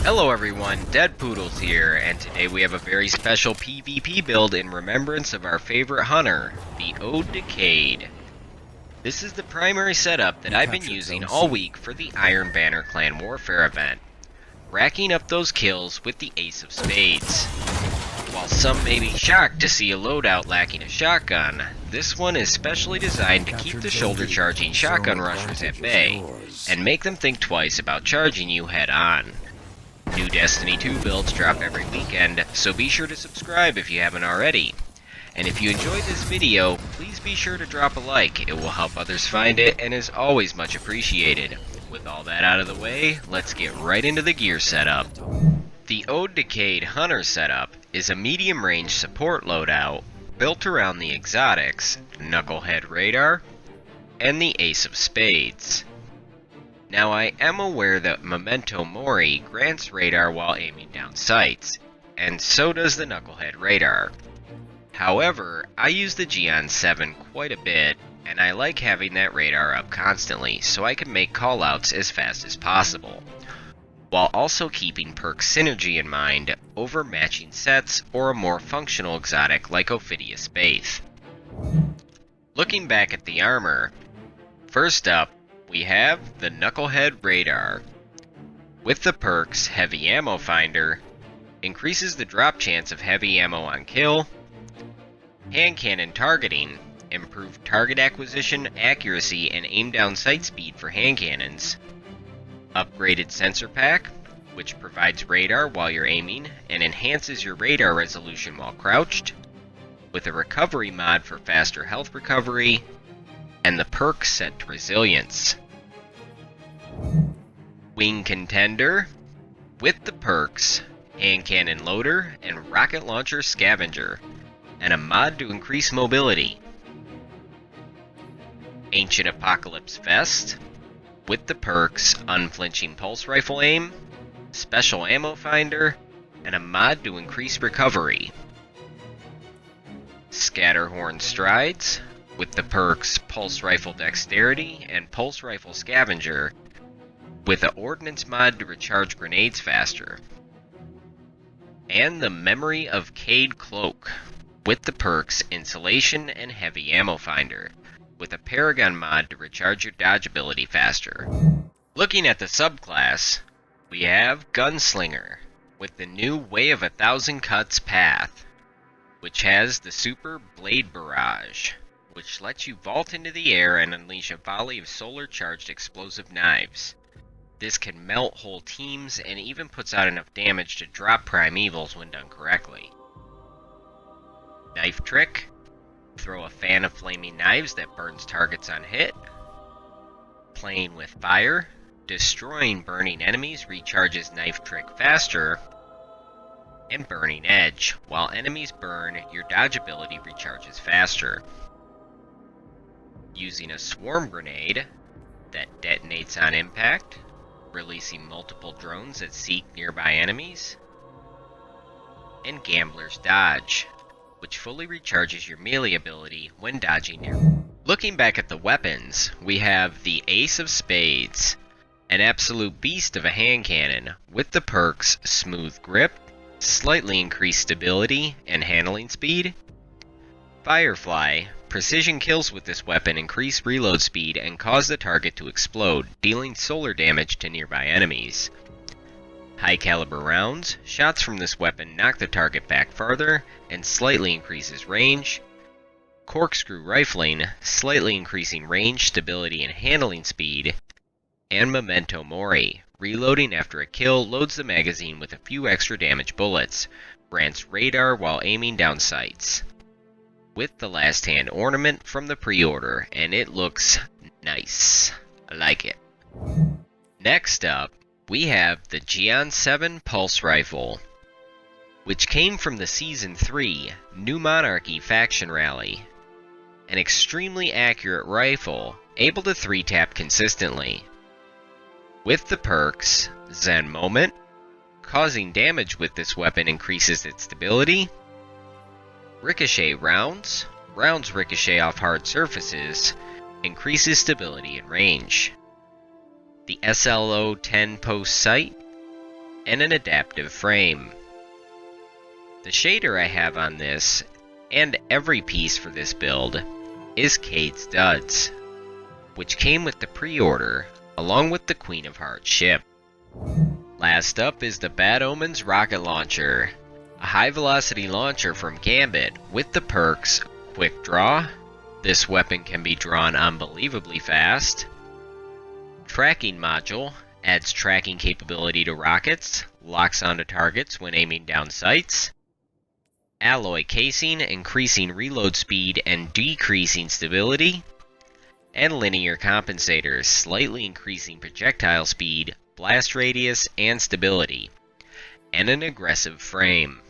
Hello everyone, Dead Poodles here, and today we have a very special PvP build in remembrance of our favorite hunter, the Ode to Cayde. This is the primary setup that I've been using all week for the Iron Banner Clan Warfare event, racking up those kills with the Ace of Spades. While some may be shocked to see a loadout lacking a shotgun, this one is specially designed to keep the shoulder-charging shotgun rushers at bay, and make them think twice about charging you head-on. New Destiny 2 builds drop every weekend, so be sure to subscribe if you haven't already. And if you enjoyed this video, please be sure to drop a like, it will help others find it and is always much appreciated. With all that out of the way, let's get right into the gear setup. The Ode to Cayde Hunter setup is a medium-range support loadout built around the exotics, Knucklehead Radar, and the Ace of Spades. Now I am aware that Memento Mori grants radar while aiming down sights, and so does the Knucklehead Radar. However, I use the Geon 7 quite a bit, and I like having that radar up constantly so I can make callouts as fast as possible, while also keeping perk synergy in mind over matching sets or a more functional exotic like Ophidius Spaith. Looking back at the armor, first up we have the Knucklehead Radar. With the perks Heavy Ammo Finder, increases the drop chance of heavy ammo on kill, Hand Cannon Targeting, improved target acquisition, accuracy, and aim down sight speed for hand cannons, upgraded sensor pack, which provides radar while you're aiming and enhances your radar resolution while crouched, with a recovery mod for faster health recovery, and the perk set to resilience. Wing Contender, with the perks Hand Cannon Loader and Rocket Launcher Scavenger, and a mod to increase mobility. Ancient Apocalypse Vest, with the perks Unflinching Pulse Rifle Aim, Special Ammo Finder, and a mod to increase recovery. Scatterhorn Strides, with the perks Pulse Rifle Dexterity and Pulse Rifle Scavenger, with an Ordnance mod to recharge grenades faster. And the Memory of Cayde Cloak, with the perks Insulation and Heavy Ammo Finder, with a Paragon mod to recharge your dodge ability faster. Looking at the subclass, we have Gunslinger, with the new Way of 1,000 Cuts path, which has the Super Blade Barrage, which lets you vault into the air and unleash a volley of solar-charged explosive knives. This can melt whole teams and even puts out enough damage to drop primevals when done correctly. Knife Trick, throw a fan of flaming knives that burns targets on hit. Playing with Fire, destroying burning enemies recharges Knife Trick faster. And Burning Edge, while enemies burn, your dodge ability recharges faster. Using a Swarm Grenade that detonates on impact, releasing multiple drones that seek nearby enemies. And Gambler's Dodge, which fully recharges your melee ability when dodging near. Looking back at the weapons, we have the Ace of Spades, an absolute beast of a hand cannon, with the perks Smooth Grip, slightly increased stability and handling speed. Firefly, precision kills with this weapon increase reload speed and cause the target to explode, dealing solar damage to nearby enemies. High caliber rounds, shots from this weapon knock the target back farther and slightly increases range. Corkscrew rifling, slightly increasing range, stability, and handling speed. And Memento Mori, reloading after a kill loads the magazine with a few extra damage bullets, grants radar while aiming down sights. With the last hand ornament from the pre-order, and it looks nice. I like it. Next up, we have the Geon 7 Pulse Rifle, which came from the Season 3 New Monarchy faction rally. An extremely accurate rifle, able to 3-tap consistently. With the perks Zen Moment, causing damage with this weapon increases its stability. Ricochet rounds ricochet off hard surfaces, increases stability and range. The SLO-10 post sight, and an adaptive frame. The shader I have on this, and every piece for this build, is Cayde Studs, which came with the pre-order, along with the Queen of Hearts ship. Last up is the Bad Omens rocket launcher, a high-velocity launcher from Gambit with the perks Quick Draw. This weapon can be drawn unbelievably fast. Tracking module adds tracking capability to rockets, locks onto targets when aiming down sights. Alloy casing, increasing reload speed and decreasing stability. And linear compensators, slightly increasing projectile speed, blast radius, and stability. And an aggressive frame.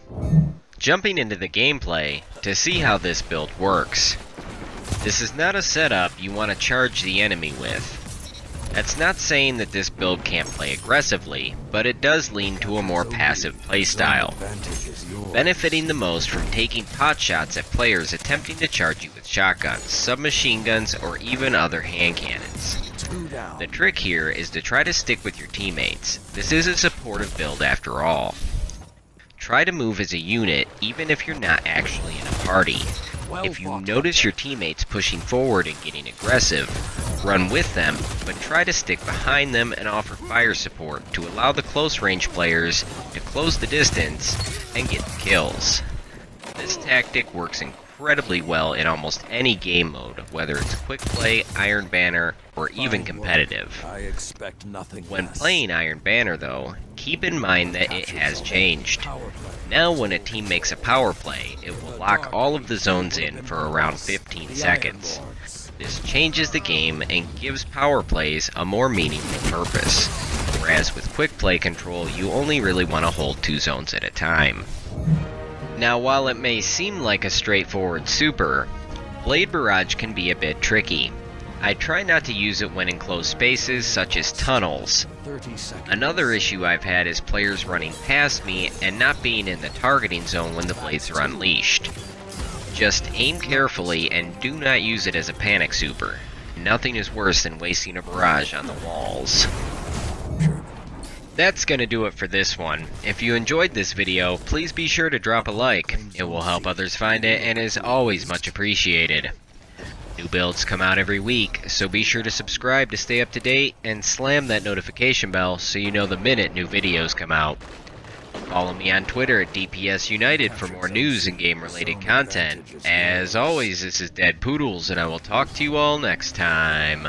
Jumping into the gameplay to see how this build works. This is not a setup you want to charge the enemy with. That's not saying that this build can't play aggressively, but it does lean to a more passive playstyle, benefiting the most from taking pot shots at players attempting to charge you with shotguns, submachine guns, or even other hand cannons. The trick here is to try to stick with your teammates. This is a supportive build after all. Try to move as a unit even if you're not actually in a party. If you notice your teammates pushing forward and getting aggressive, run with them, but try to stick behind them and offer fire support to allow the close range players to close the distance and get the kills. This tactic works incredibly well in almost any game mode, whether it's Quickplay, Iron Banner, or even competitive. When playing Iron Banner though, keep in mind that it has changed. Now when a team makes a power play, it will lock all of the zones in for around 15 seconds. This changes the game and gives power plays a more meaningful purpose, whereas with quick play control you only really want to hold 2 zones at a time. Now while it may seem like a straightforward super, Blade Barrage can be a bit tricky. I try not to use it when in closed spaces such as tunnels. Another issue I've had is players running past me and not being in the targeting zone when the blades are unleashed. Just aim carefully and do not use it as a panic super. Nothing is worse than wasting a barrage on the walls. That's gonna do it for this one. If you enjoyed this video, please be sure to drop a like. It will help others find it and is always much appreciated. New builds come out every week, so be sure to subscribe to stay up to date and slam that notification bell so you know the minute new videos come out. Follow me on Twitter at DPS United for more news and game related content. As always, this is Dead Poodles and I will talk to you all next time.